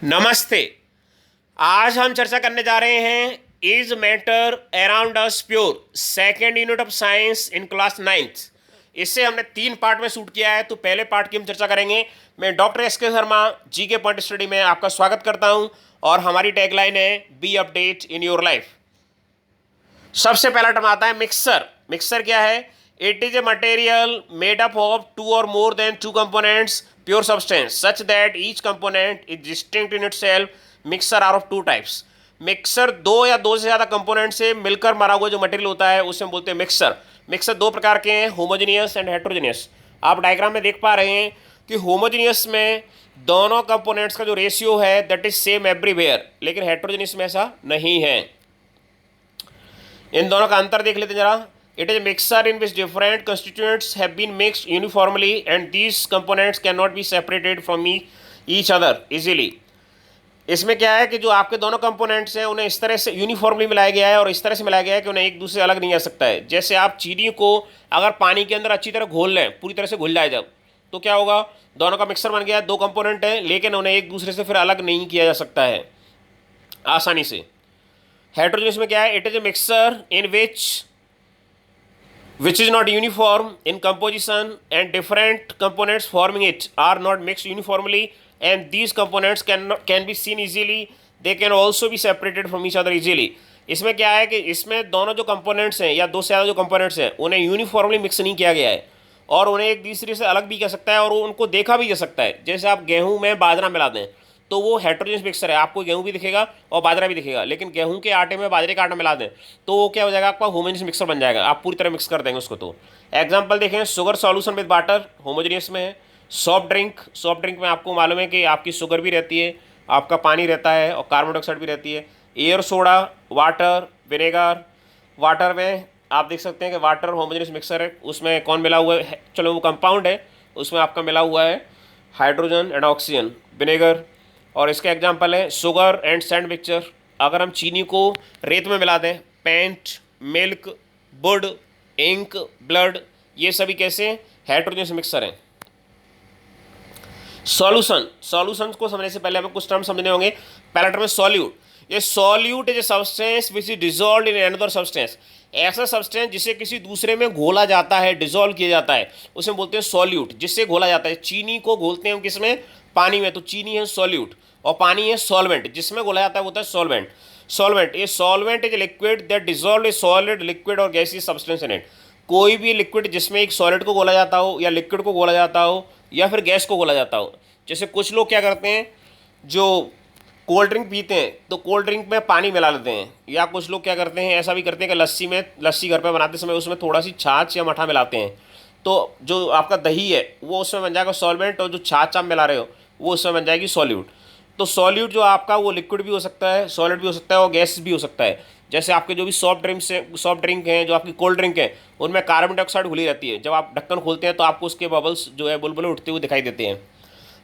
नमस्ते। आज हम चर्चा करने जा रहे हैं is matter around us pure, second unit of science in class ninth. इससे हमने 3 पार्ट में शूट किया है, तो पहले पार्ट की हम चर्चा करेंगे। मैं डॉक्टर एस के शर्मा जी के पॉइंट स्टडी में आपका स्वागत करता हूं और हमारी टैगलाइन है be update in your life. सबसे पहला टर्म आता है मिक्सर। मिक्सर क्या है? It is a material made up of 2 or more than 2 components pure substance such that each component is distinct in itself. Mixture are of 2 types. Mixture 2 या 2 से ज़्यादा component से मिलकर बना हुआ जो मटेरियल होता है उसे हम बोलते हैं मिक्सर। मिक्सर 2 प्रकार के हैं, होमोजेनियस एंड हेट्रोजेनियस। आप डायग्राम में देख पा रहे हैं कि होमोजेनियस में दोनों कंपोनेंट्स का जो रेशियो है दैट इज सेम एवरीवेयर, लेकिन हेट्रोजेनियस में ऐसा नहीं है। इन दोनों का अंतर देख लेते हैं जरा। It is mixture in which different constituents have been mixed uniformly and these components can not be separated from each other easily. इसमें क्या है कि जो आपके दोनों कंपोनेंट्स हैं उन्हें इस तरह से यूनिफॉर्मली मिलाया गया है और इस तरह से मिलाया गया है कि उन्हें एक दूसरे से अलग नहीं आ सकता है। जैसे आप चीनी को अगर पानी के अंदर अच्छी तरह घोल लें, पूरी तरह से घुल जाए जब, तो क्या होगा? दोनों का मिक्सर बन गया, 2 कंपोनेंट है लेकिन उन्हें एक दूसरे से फिर अलग नहीं किया जा सकता है आसानी से। हेट्रोजेनियस में क्या है? It is A mixer in which is not uniform in composition and different components forming it are not mixed uniformly and these components can be seen easily. They can also be separated from each other easily. इसमें क्या है कि इसमें दोनों जो components हैं या 2 से ज़्यादा जो कंपोनेंट्स हैं उन्हें यूनिफॉर्मली मिक्स नहीं किया गया है और उन्हें एक दूसरे से अलग भी कर सकता है और उनको देखा भी जा सकता है। जैसे आप गेहूं में बाजरा मिला दें तो वो हेट्रोजेनियस मिक्सर है, आपको गेहूं भी दिखेगा और बाजरा भी दिखेगा, लेकिन गेहूं के आटे में बाजरे का आटा मिला दें तो वो क्या हो जाएगा? आपका होमोजेनियस मिक्सर बन जाएगा। आप पूरी तरह मिक्स कर देंगे उसको। तो एग्जांपल देखें, sugar solution with water homogeneous में है। सॉफ्ट ड्रिंक में आपको मालूम है कि आपकी शुगर भी रहती है, आपका पानी रहता है और कार्बन डाइऑक्साइड भी रहती है। Air soda, water, vinegar. Water में आप देख सकते हैं कि वाटर होमोजेनियस मिक्सर है, उसमें कौन मिला हुआ है? चलो वो कंपाउंड है, उसमें आपका मिला हुआ है हाइड्रोजन एंड ऑक्सीजन। विनेगर और इसका एग्जांपल है शुगर एंड सैंड मिक्सचर। अगर हम चीनी को रेत में मिला दें, paint, milk, wood, ink, blood, ये सभी कैसे? हेट्रोजेनियस मिक्सर हैं। सॉल्यूशन को समझने से पहले हमें कुछ टर्म समझने होंगे। पहला टर्म है सॉल्यूट। ये solute is a substance which is dissolve in another substance. ऐसा सब्सटेंस जिसे किसी दूसरे में घोला जाता है, डिजॉल्व किया जाता है, उसे हम बोलते हैं सॉल्यूट, जिससे घोला जाता है। चीनी को घोलते हैं हम किसमें? पानी में, तो चीनी है सॉल्यूट और पानी है सॉल्वेंट। जिसमें घोला जाता है वो होता है सॉल्वेंट। ये solvent is liquid that dissolve A solid, liquid और गैसीय सब्सटेंस इन इट। कोई भी लिक्विड जिसमें एक सॉलिड को घोला जाता हो या लिक्विड को घोला जाता हो या फिर गैस को घोला जाता हो। जैसे कुछ लोग क्या करते हैं, जो कोल्ड ड्रिंक पीते हैं तो कोल्ड ड्रिंक में पानी मिला लेते हैं, या कुछ लोग क्या करते हैं, ऐसा भी करते हैं कि लस्सी घर पे बनाते समय उसमें थोड़ा सी छाछ या मठा मिलाते हैं, तो जो आपका दही है वो उसमें बन जाएगा सॉल्वेंट और जो छाछ आप मिला रहे हो वो उसमें बन जाएगी सॉल्यूट। तो सॉल्यूट जो आपका वो लिक्विड भी हो सकता है, सॉलिड भी हो सकता है और गैस भी हो सकता है। जैसे आपके जो भी सॉफ्ट ड्रिंक हैं, जो आपकी कोल्ड ड्रिंक है, उनमें कार्बन डाइऑक्साइड घुली रहती है। जब आप ढक्कन खोलते हैं तो आपको उसके बबल्स जो है बुलबुले उठते हुए दिखाई देते हैं।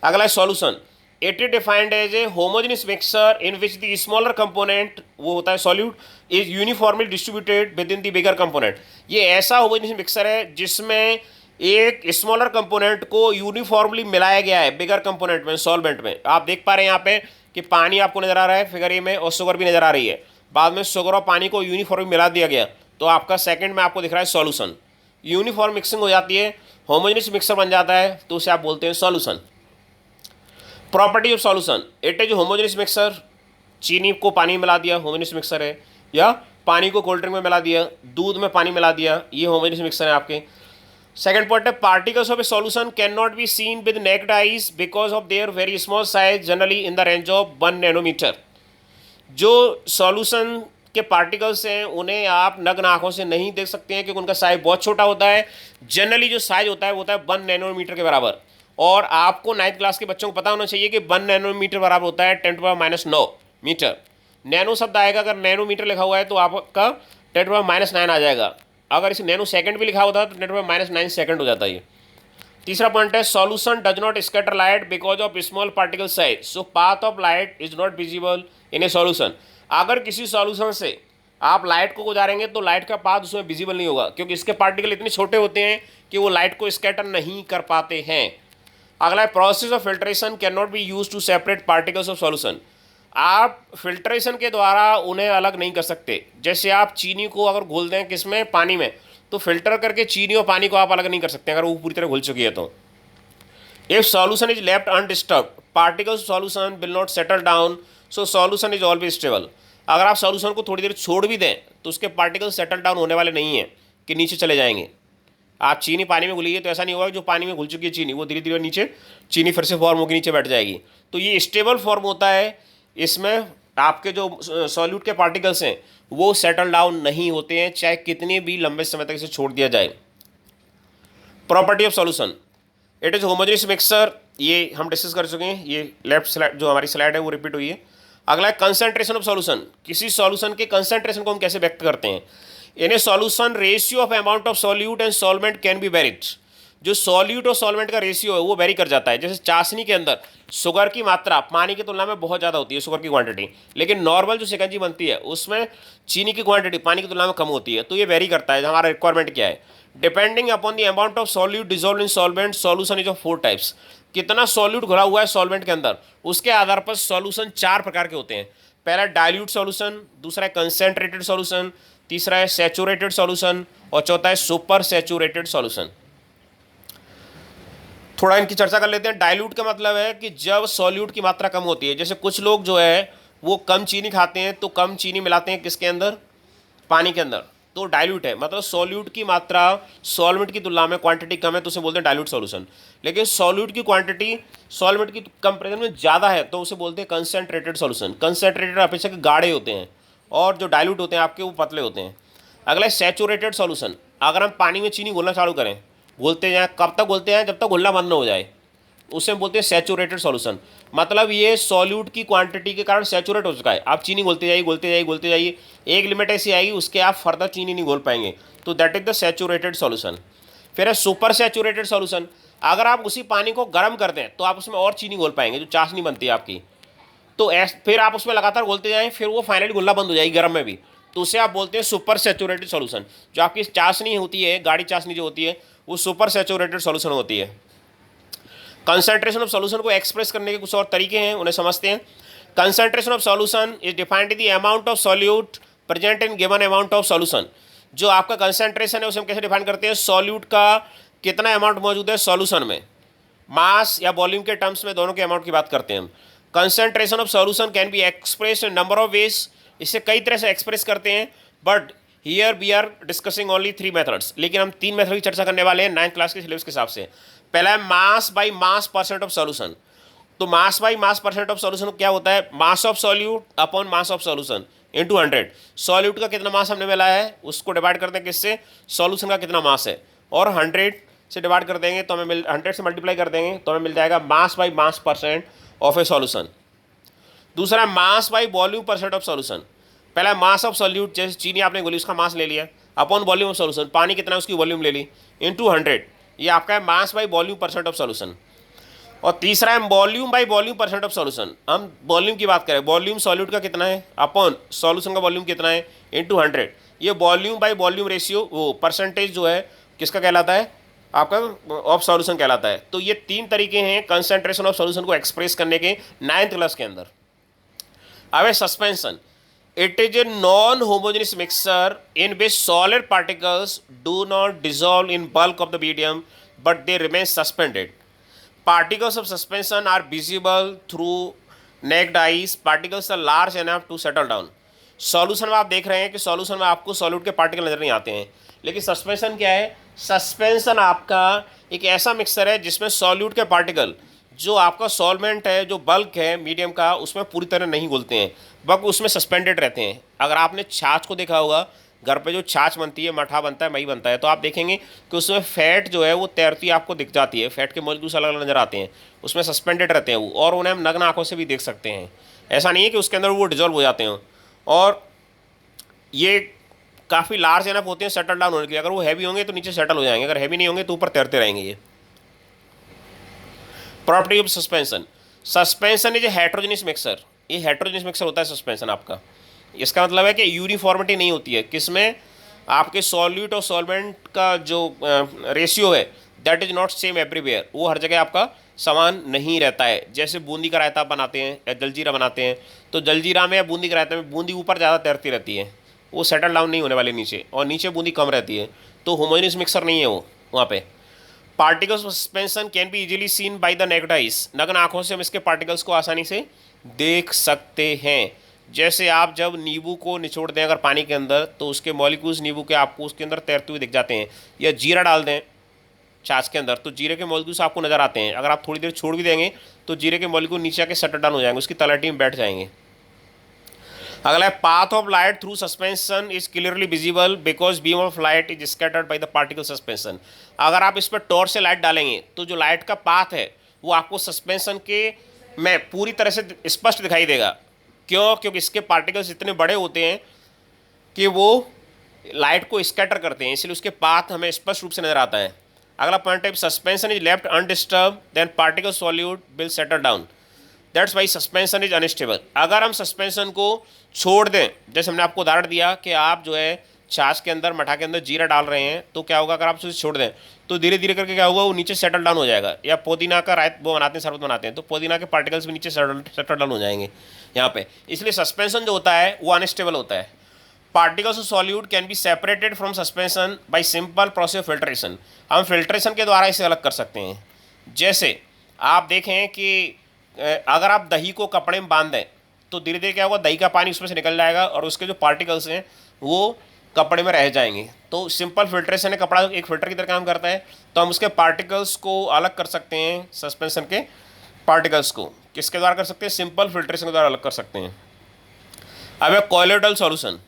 अगला है solution. It is defined as a homogeneous mixture in which the smaller component, वो होता है solute, is uniformly distributed within the bigger component. ये ऐसा होमोजेनियस मिक्सर है जिसमें एक स्मॉलर कंपोनेंट को यूनिफॉर्मली मिलाया गया है बिगर कंपोनेंट में, सॉल्वेंट में। आप देख पा रहे हैं यहाँ पे कि पानी आपको नजर आ रहा है फिगर ए में और शुगर भी नजर आ रही है। बाद में शुगर और पानी को यूनिफॉर्मली मिला दिया गया तो आपका सेकंड में आपको दिख रहा है सॉल्यूशन। यूनिफॉर्म मिक्सिंग हो जाती है, होमोजेनियस मिक्सर बन जाता है, तो उसे आप बोलते हैं solution. Property of solution. It is homogeneous mixer. चीनी को पानी मिला दिया, होमोजेनियस मिक्सर है। या पानी को कोल्ड ड्रिंक में मिला दिया, दूध में पानी मिला दिया, ये होमोजेनियस मिक्सर है आपके। सेकंड पॉइंट है particles of a solution can not be seen with naked eyes because of their very small size, generally in the range of 1 nanometre. जो सॉल्यूशन के पार्टिकल्स हैं उन्हें आप नग्न आंखों से नहीं देख सकते हैं क्योंकि उनका साइज बहुत छोटा होता है। जनरली जो साइज होता है वो होता है 1 नैनोमीटर के बराबर। और आपको 9th क्लास के बच्चों को पता होना चाहिए कि 1 नैनोमीटर बराबर होता है 10⁻⁹ मीटर। नैनो शब्द आएगा, अगर नैनोमीटर लिखा हुआ है तो आपका 10⁻⁹ आ जाएगा। अगर इसे नैनो सेकंड भी लिखा होता है तो 10⁻⁹ सेकंड हो जाता है ये। तीसरा पॉइंट है solution does not scatter light because of small particle size, so path of light is not visible in a solution. अगर किसी सॉल्यूशन से आप लाइट को गुजारेंगे तो लाइट का पाथ उसमें विजिबल नहीं होगा क्योंकि इसके पार्टिकल इतने छोटे होते हैं कि वो लाइट को स्कैटर नहीं कर पाते हैं। अगला है process of filtration can not be use to separate particles of solution. आप फिल्ट्रेशन के द्वारा उन्हें अलग नहीं कर सकते। जैसे आप चीनी को अगर घोल दें किसमें, पानी में, तो फिल्टर करके चीनी और पानी को आप अलग नहीं कर सकते अगर वो पूरी तरह घुल चुकी है तो। If solution is left undisturb particles solution will not settle down, so solution is always stable. अगर आप सॉल्यूशन को थोड़ी देर छोड़ भी दें तो उसके पार्टिकल्स सेटल डाउन होने वाले नहीं हैं कि नीचे चले जाएंगे। आप चीनी पानी में घुलिए तो ऐसा नहीं होगा कि जो पानी में घुल चुकी है चीनी वो धीरे धीरे नीचे चीनी फिर से फॉर्म होकर नीचे बैठ जाएगी। तो ये स्टेबल फॉर्म होता है, इसमें आपके जो सॉल्यूट के पार्टिकल्स हैं वो सेटल डाउन नहीं होते हैं चाहे कितने भी लंबे समय तक इसे छोड़ दिया जाए। Property of solution, it is homogeneous mixture, ये हम डिस्कस कर चुके हैं, ये लेफ्ट स्लाइड जो हमारी स्लाइड है वो रिपीट हुई है। अगला है कंसंट्रेशन ऑफ सॉल्यूशन, किसी सॉल्यूशन के कंसंट्रेशन को हम कैसे व्यक्त करते हैं। In a solution ratio of amount of solute and solvent can be varied, जो सॉल्यूट और सॉल्वेंट का रेशियो है वो वेरी कर जाता है। जैसे चाशनी के अंदर शुगर की मात्रा पानी की तुलना में बहुत ज़्यादा होती है शुगर की क्वांटिटी, लेकिन नॉर्मल जो शिकंजी बनती है उसमें चीनी की क्वांटिटी पानी की तुलना में कम होती है। तो ये वेरी करता है हमारा रिक्वायरमेंट क्या है। Depending upon the amount of solute dissolve in solvent, solution is of 4 types. कितना सॉल्यूट घुला हुआ है सॉल्वेंट के अंदर उसके आधार पर सॉल्यूशन 4 प्रकार के होते हैं। पहला डाइल्यूट सॉल्यूशन, दूसरा है कंसेंट्रेटेड सॉल्यूशन, तीसरा है सैचुरेटेड सॉल्यूशन और चौथा है सुपर सैचुरेटेड सॉल्यूशन। थोड़ा इनकी चर्चा कर लेते हैं। डाइल्यूट का मतलब है कि जब सॉल्यूट की मात्रा कम होती है, जैसे कुछ लोग जो है वो कम चीनी खाते हैं तो कम चीनी मिलाते हैं किसके अंदर, पानी के अंदर, तो डाइल्यूट है। मतलब सॉल्यूट की मात्रा सॉल्वेंट की तुलना में क्वांटिटी कम है तो उसे बोलते हैं डाइल्यूट सॉल्यूशन। लेकिन सॉल्यूट की क्वांटिटी सॉल्वेंट की कंपेरिजन में ज़्यादा है तो उसे बोलते हैं कंसनट्रेटेड सॉल्यूशन। कंसनट्रेटेड अपेक्षाकृत गाढ़े होते हैं और जो डाइल्यूट होते हैं आपके वो पतले होते हैं। अगला है सैचुरेटेड सॉल्यूशन, अगर हम पानी में चीनी घोलना चालू करें, घोलते जाएँ, कब तक घोलते हैं, जब तक घुलना बंद न हो जाए, उसे हम बोलते हैं सैचुरेटेड सॉल्यूशन। मतलब ये सॉल्यूट की क्वांटिटी के कारण सैचुरेट हो चुका है। आप चीनी घोलते जाइए घोलते जाइए घोलते जाइए, एक लिमिट ऐसी आएगी उसके आप फर्दर चीनी नहीं घोल पाएंगे, तो that is the saturated solution. फिर है सुपर सैचुरेटेड सॉल्यूशन, अगर आप उसी पानी को गर्म कर दें तो आप उसमें और चीनी घोल पाएंगे, जो चाशनी बनती है आपकी, तो फिर आप उसमें लगातार घोलते जाएँ, फिर वो फाइनली घुलना बंद हो जाएगी गर्म में भी, तो उसे आप बोलते हैं सुपर सैचुरेटेड सॉल्यूशन। जो आपकी चाशनी होती है, गाढ़ी चाशनी जो होती है, वो सुपर सैचुरेटेड सॉल्यूशन होती है। कंसंट्रेशन ऑफ सॉल्यूशन को एक्सप्रेस करने के कुछ और तरीके हैं, उन्हें समझते हैं। Concentration of solution is defined the amount of solute present in given amount of solution. जो आपका कंसंट्रेशन है उसे हम कैसे डिफाइन करते हैं, सॉल्यूट का कितना अमाउंट मौजूद है सॉल्यूशन में, मास या वॉल्यूम के टर्म्स में, दोनों के अमाउंट की बात करते हैं हम। Concentration of solution can be express in number of ways, इसे कई तरह से एक्सप्रेस करते हैं, but here we are discussing only 3 methods. लेकिन हम 3 मेथड की चर्चा करने वाले हैं 9th क्लास के सिलेबस के हिसाब से। पहला है mass by mass percent of solution. तो mass by mass percent of solution क्या होता है, mass of solute upon mass of solution into 100। Solute का कितना मास हमने मिला है उसको डिवाइड करते हैं किससे, सॉल्यूशन का कितना मास है, और 100 से डिवाइड कर देंगे तो हमें 100 से मल्टीप्लाई कर देंगे तो हमें मिल जाएगा mass by mass percent of a solution. दूसरा mass by volume percent of solution. पहला मास ऑफ सॉल्यूट, जैसे चीनी आपने गोली उसका मास ले लिया, अपॉन वॉल्यूम ऑफ सॉल्यूशन, पानी कितना है उसकी वॉल्यूम ले ली, इंटू 100, ये आपका है mass by volume percent of solution. और तीसरा है volume by volume percent of solution. हम वॉल्यूम की बात करें, वॉल्यूम सॉल्यूट का कितना है अपॉन सॉल्यूशन का वॉल्यूम कितना है इंटू 100, ये वॉल्यूम बाई वॉल्यूम रेशियो, वो परसेंटेज जो है किसका कहलाता है, आपका ऑफ सॉल्यूशन कहलाता है। तो ये 3 तरीके हैं कंसंट्रेशन ऑफ सॉल्यूशन को एक्सप्रेस करने के 9th क्लास के अंदर। अब है suspension, it is a non-homogeneous mixture in which solid particles do not dissolve in bulk of the medium but they remain suspended. Particles of suspension are visible through naked eyes. Particles are large enough to settle down. Solution में आप देख रहे हैं कि solution में आपको solute के particle नजर नहीं आते हैं, लेकिन सस्पेंशन क्या है, सस्पेंशन आपका एक ऐसा मिक्सचर है जिसमें सॉल्यूट के पार्टिकल जो आपका सॉल्वेंट है, जो बल्क है मीडियम का, उसमें पूरी तरह नहीं घुलते हैं, बल्कि उसमें सस्पेंडेड रहते हैं। अगर आपने छाछ को देखा होगा, घर पे जो छाछ बनती है, मठा बनता है, मई बनता है, तो आप देखेंगे कि उसमें फैट जो है वो तैरती आपको दिख जाती है, फैट के मॉलिक्यूल्स अलग अलग नजर आते हैं, उसमें सस्पेंडेड रहते हैं वो, और उन्हें हम नग्न आंखों से भी देख सकते हैं। ऐसा नहीं है कि उसके अंदर वो डिजोल्व हो जाते हैं, और ये काफ़ी लार्ज एनफ होते हैं सेटल डाउन होने के लिए। अगर वो हैवी होंगे तो नीचे सेटल हो जाएंगे, अगर हैवी नहीं होंगे तो ऊपर तैरते रहेंगे ये। Property of suspension, suspension is a heterogeneous mixer. ये हेट्रोजेनियस मिक्सर होता है सस्पेंशन आपका। इसका मतलब है कि यूनिफॉर्मिटी नहीं होती है किसमें, आपके सॉल्यूट और सॉल्वेंट का जो रेशियो है that is not same everywhere, वो हर जगह आपका समान नहीं रहता है। जैसे बूंदी का रायता बनाते हैं या जलजीरा बनाते हैं, तो जलजीरा में या बूंदी के रायते में बूंदी ऊपर ज़्यादा तैरती रहती है, वो सेटल डाउन नहीं होने वाली नीचे, और नीचे बूंदी कम रहती है, तो होमोजेनियस मिक्सर नहीं है वो वहाँ पे। Particles of suspension can be easily seen by the naked eyes, नग्न आंखों से हम इसके पार्टिकल्स को आसानी से देख सकते हैं। जैसे आप जब नींबू को निचोड़ दें अगर पानी के अंदर, तो उसके मॉलिक्यूल्स नींबू के आपको उसके अंदर तैरते हुए दिख जाते हैं। या जीरा डाल दें छाछ के अंदर, तो जीरे के मॉलिक्यूल्स आपको नजर आते हैं। अगर आप थोड़ी देर छोड़ भी देंगे तो जीरे के मॉलिक्यूल नीचे आके शटर डाउन हो जाएंगे, उसकी तलहटी में बैठ जाएंगे। अगला है path of light through suspension is clearly visible because beam of light is scattered by the particle suspension. अगर आप इस पर टॉर्च से लाइट डालेंगे तो जो लाइट का पाथ है वो आपको सस्पेंशन के में पूरी तरह से स्पष्ट दिखाई देगा। क्यों? क्योंकि इसके पार्टिकल्स इतने बड़े होते हैं कि वो लाइट को स्कैटर करते हैं, इसलिए उसके पाथ हमें स्पष्ट रूप से नजर आता है। अगला पॉइंट है suspension is left undisturb then particle solute will settle down, that's why suspension is unstable. अगर हम सस्पेंशन को छोड़ दें, जैसे हमने आपको उदाहरण दिया कि आप जो है छाछ के अंदर मठा के अंदर जीरा डाल रहे हैं, तो क्या होगा अगर आप उसे छोड़ दें तो धीरे धीरे करके क्या होगा, वो नीचे सेटल डाउन हो जाएगा। या पुदीना का रायत वो बनाते हैं, शरबत बनाते हैं, तो पुदीना के पार्टिकल्स भी नीचे सेटल डाउन हो जाएंगे यहाँ पे। इसलिए सस्पेंशन जो होता है वो अनस्टेबल होता है। Particles of solute can be separated from suspension bye simple process of filtration. हम फिल्ट्रेशन के द्वारा इसे अलग कर सकते हैं। जैसे आप देखें कि अगर आप दही को कपड़े में बांध दें तो धीरे धीरे क्या होगा, दही का पानी उसमें से निकल जाएगा और उसके जो पार्टिकल्स हैं वो कपड़े में रह जाएंगे। तो सिंपल फिल्ट्रेशन है, कपड़ा एक फिल्टर की तरह काम करता है, तो हम उसके पार्टिकल्स को अलग कर सकते हैं। सस्पेंशन के पार्टिकल्स को किसके द्वारा कर सकते हैं? सिंपल फिल्ट्रेशन के द्वारा अलग कर सकते हैं। अब है colloidal solution.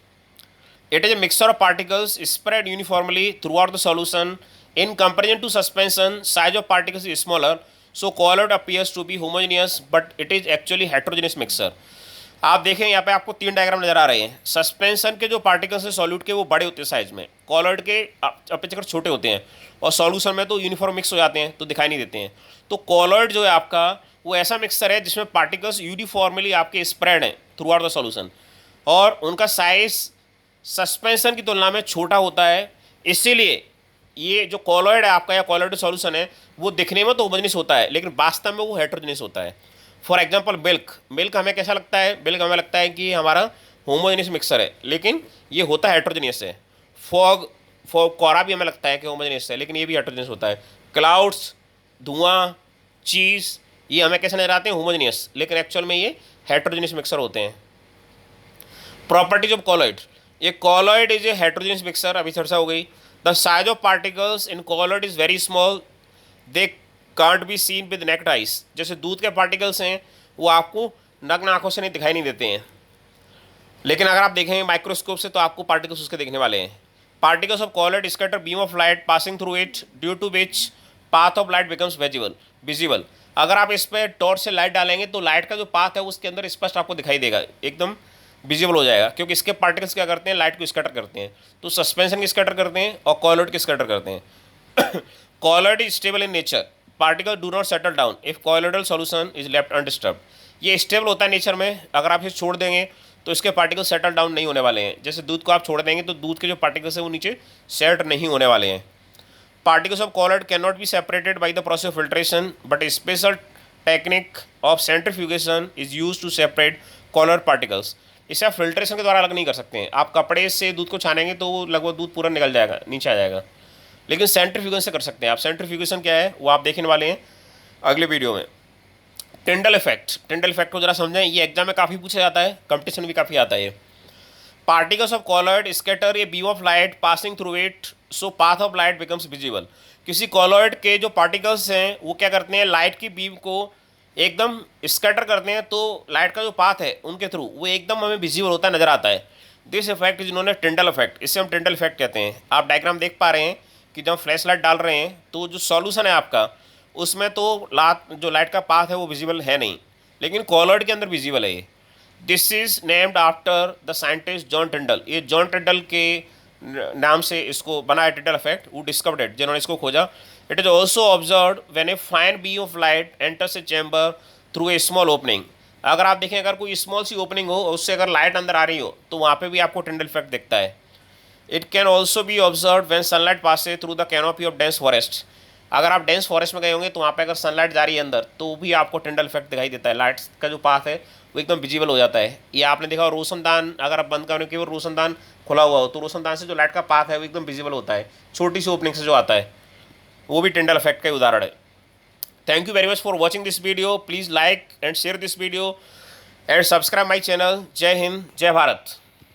It is a mixture of particles spread uniformly throughout the solution. In comparison to suspension, size of particles is smaller, so colloid appears to be homogeneous, but it is actually heterogeneous mixture. आप देखें यहाँ पे आपको तीन diagram नजर आ रहे हैं। Suspension के जो पार्टिकल्स हैं सॉल्यूट के वो बड़े होते हैं साइज में, कॉलोइड के अपेक्षाकृत छोटे होते हैं, और सॉल्यूशन में तो यूनिफॉर्म मिक्स हो जाते हैं तो दिखाई नहीं देते हैं। तो कॉलोइड जो है आपका वो ऐसा मिक्सचर है जिसमें पार्टिकल्स यूनिफॉर्मली आपके स्प्रेड हैं थ्रू आउट द सॉल्यूशन, और उनका साइज सस्पेंशन की तुलना में छोटा होता है। इसीलिए ये जो कॉलोइड है आपका या कॉलोइड सॉल्यूशन है वो दिखने में तो होमोजेनियस होता है, लेकिन वास्तव में वो हेटेरोजेनियस होता है। फॉर एग्जांपल मिल्क हमें कैसा लगता है? मिल्क हमें लगता है कि हमारा होमोजेनियस मिक्सर है, लेकिन ये होता है हेटेरोजेनियस है। फॉग कोरा भी हमें लगता है कि होमोजेनियस है, लेकिन ये भी हेटेरोजेनियस होता है। क्लाउड्स, धुआं, चीज़, ये हमें कैसे नजर आते हैं? होमोजेनियस, लेकिन एक्चुअल में ये हेटेरोजेनियस मिक्सर होते हैं। Properties of colloid. ये colloid is a heterogeneous mixer, अभी चर्चा हो गई। The size of particles in colloid is very small, they can't be seen with naked eyes. जैसे दूध के पार्टिकल्स हैं वो आपको नग्न आंखों से दिखाई नहीं देते हैं, लेकिन अगर आप देखेंगे माइक्रोस्कोप से तो आपको पार्टिकल्स उसके देखने वाले हैं। Particles of colloid scatter beam of light passing through it, due to which path of light becomes visible. अगर आप इस पर टॉर्च से लाइट डालेंगे तो लाइट का जो पाथ है उसके अंदर स्पष्ट आपको दिखाई देगा, एकदम विजिबल हो जाएगा, क्योंकि इसके पार्टिकल्स क्या करते हैं? लाइट को स्कैटर करते हैं। तो सस्पेंशन की स्कैटर करते हैं और कॉलोइड की स्कैटर करते हैं। Colloid is stable in nature, particle do not settle down if colloidal solution is left undisturb. ये स्टेबल होता है नेचर में, अगर आप इसे छोड़ देंगे तो इसके पार्टिकल सेटल डाउन नहीं होने वाले हैं। जैसे दूध को आप छोड़ देंगे तो दूध के जो पार्टिकल्स हैं वो नीचे सेट नहीं होने वाले हैं। Particles of colloid can not be separated by the process of filtration, but a special technique of centrifugation is use to separate colloid particles. इसे आप फिल्ट्रेशन के द्वारा अलग नहीं कर सकते हैं। आप कपड़े से दूध को छानेंगे तो लगभग दूध पूरा निकल जाएगा, नीचे आ जाएगा, लेकिन सेंट्रीफ्यूगेशन से कर सकते हैं आप। सेंट्रीफ्यूगेशन क्या है वो आप देखने वाले हैं अगले वीडियो में। टिंडल इफेक्ट, टिंडल इफेक्ट को जरा समझें, ये एग्जाम में काफ़ी पूछा जाता है, कंपटीशन भी काफ़ी आता है। Particles of colloid scatter a beam of light passing through it, so path of light becomes visible. किसी कॉलोइड के जो पार्टिकल्स हैं वो क्या करते हैं? लाइट की बीम को एकदम स्कैटर करते हैं, तो लाइट का जो पाथ है उनके थ्रू वो एकदम हमें विजिबल होता है, नजर आता है। This effect is known as Tyndall effect, इसे हम टिंडल इफेक्ट कहते हैं। आप डायग्राम देख पा रहे हैं कि जब फ्लैश लाइट डाल रहे हैं तो जो सॉल्यूशन है आपका उसमें तो जो लाइट का पाथ है वो विजिबल है नहीं, लेकिन कॉलोइड के अंदर विजिबल है ये। This is named after the scientist John टिंडल। ये जॉन टिंडल के नाम से इसको बना है टिंडल इफेक्ट, वो डिस्कवर्ड इट, जिन्होंने इसको खोजा। It is also observe when a fine beam of light enters A chamber through a small opening. अगर आप देखें, अगर कोई स्मॉल सी ओपनिंग हो और उससे अगर लाइट अंदर आ रही हो तो वहाँ पे भी आपको टिंडल इफेक्ट दिखता है। It can also be observe when sunlight passes through the canopy of dense forest. अगर आप डेंस फॉरेस्ट में गए होंगे तो वहाँ पे अगर सनलाइट जा रही है अंदर तो भी आपको टिंडल इफेक्ट दिखाई देता है, लाइट्स का जो पाथ है वो एकदम विजिबल हो जाता है। ये आपने देखा रोशनदान अगर आप बंद करें, केवल रोशनदान खुला हुआ हो तो रोशनदान से जो लाइट का पाथ है वो एकदम विजिबल होता है, छोटी सी ओपनिंग से जो आता है, वो भी टिंडल इफेक्ट का ही उदाहरण है। Thank you very much for watching this video, please like and share this video and subscribe my channel. जय हिंद, जय भारत।